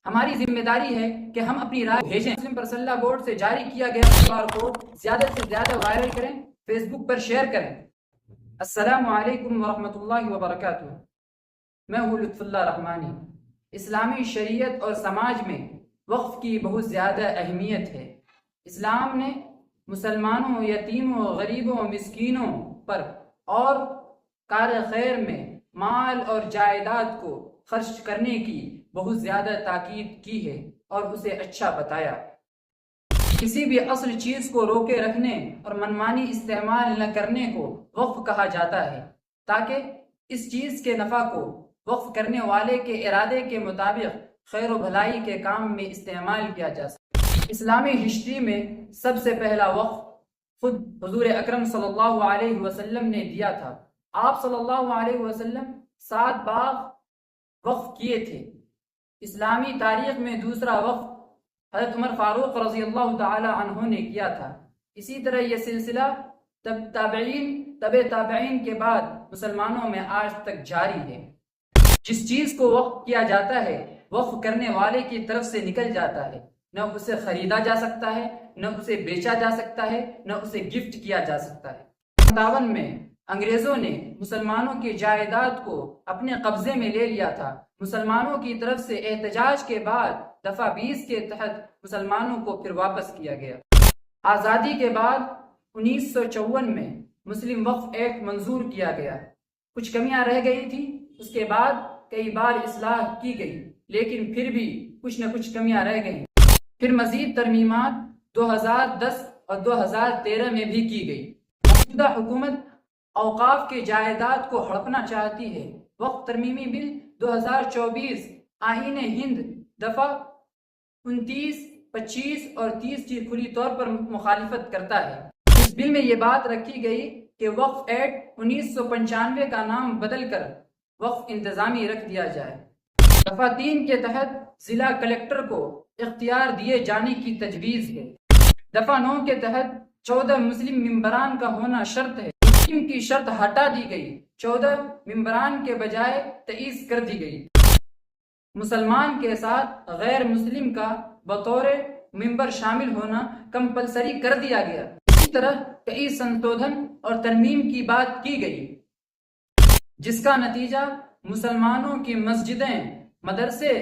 ہماری ذمہ داری ہے کہ ہم اپنی رائے بھیجیں۔ مسلم پرسنل بورڈ سے جاری کیا گیا QR کوڈ زیادہ سے زیادہ وائرل کریں، فیس بک پر شیئر کریں۔ السلام علیکم ورحمۃ اللہ وبرکاتہ۔ میں ہوں لطف اللہ رحمانی۔ اسلامی شریعت اور سماج میں وقف کی بہت زیادہ اہمیت ہے۔ اسلام نے مسلمانوں، یتیموں، غریبوں، مسکینوں پر اور کار خیر میں مال اور جائیداد کو خرچ کرنے کی بہت زیادہ تاکید کی ہے اور اسے اچھا بتایا۔ کسی بھی اصل چیز کو روکے رکھنے اور منمانی استعمال نہ کرنے کو وقف کہا جاتا ہے، تاکہ اس چیز کے نفع کو وقف کرنے والے کے ارادے کے مطابق خیر و بھلائی کے کام میں استعمال کیا جا سکے۔ اسلامی ہسٹری میں سب سے پہلا وقف خود حضور اکرم صلی اللہ علیہ وسلم نے دیا تھا۔ آپ صلی اللہ علیہ وسلم 7 باغ وقف کیے تھے۔ اسلامی تاریخ میں دوسرا وقف حضرت عمر فاروق رضی اللہ تعالی عنہ نے کیا تھا۔ اسی طرح یہ سلسلہ تابعین کے بعد مسلمانوں میں آج تک جاری ہے۔ جس چیز کو وقف کیا جاتا ہے وقف کرنے والے کی طرف سے نکل جاتا ہے، نہ اسے خریدا جا سکتا ہے، نہ اسے بیچا جا سکتا ہے، نہ اسے گفٹ کیا جا سکتا ہے۔ 57 میں انگریزوں نے مسلمانوں کی جائیداد کو اپنے قبضے میں لے لیا تھا۔ مسلمانوں کی طرف سے احتجاج کے بعد دفعہ 20 کے تحت مسلمانوں کو پھر واپس کیا گیا۔ آزادی کے بعد 1954 میں مسلم وقف ایکٹ منظور کیا گیا۔ کچھ کمیاں رہ گئی تھی، اس کے بعد کئی بار اصلاح کی گئی، لیکن پھر بھی کچھ نہ کچھ کمیاں رہ گئیں۔ پھر مزید ترمیمات 2010 اور 2013 میں بھی کی گئی۔ موجودہ حکومت اوقاف کے جائیداد کو ہڑپنا چاہتی ہے۔ وقف ترمیمی بل 2024 آئین ہند دفعہ 29، 25 اور 30 کی کھلی طور پر مخالفت کرتا ہے۔ اس بل میں یہ بات رکھی گئی کہ وقف ایکٹ 1995 کا نام بدل کر وقف انتظامی رکھ دیا جائے۔ دفعہ 3 کے تحت ضلع کلکٹر کو اختیار دیے جانے کی تجویز ہے۔ دفعہ 9 کے تحت 14 مسلم ممبران کا ہونا شرط ہے۔ مسلم کی شرط ہٹا دی گئی، 14 ممبران کے بجائے 23 کر دی گئی۔ مسلمان کے ساتھ غیر مسلم کا بطور ممبر شامل ہونا کمپلسری کر دیا گیا۔ اسی طرح کئی سنشودھن اور ترمیم کی بات کی گئی، جس کا نتیجہ مسلمانوں کی مسجدیں، مدرسے،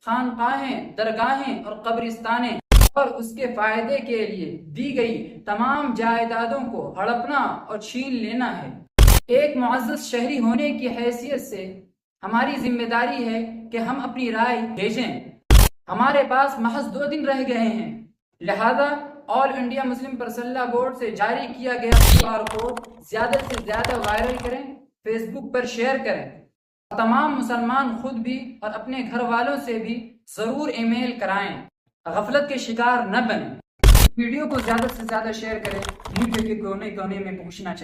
خانقاہیں، درگاہیں اور قبرستانیں اور اس کے فائدے کے لیے دی گئی تمام جائیدادوں کو ہڑپنا اور چھین لینا ہے۔ ایک معزز شہری ہونے کی حیثیت سے ہماری ذمہ داری ہے کہ ہم اپنی رائے بھیجیں۔ ہمارے پاس محض 2 دن رہ گئے ہیں، لہذا آل انڈیا مسلم پرسنل بورڈ سے جاری کیا گیا QR کوڈ زیادہ سے زیادہ وائرل کریں، فیس بک پر شیئر کریں۔ تمام مسلمان خود بھی اور اپنے گھر والوں سے بھی ضرور ای میل کرائیں۔ غفلت کے شکار نہ بنیں۔ ویڈیو کو زیادہ سے زیادہ شیئر کریں، ملک کے کونے کونے میں پہنچنا چاہیے۔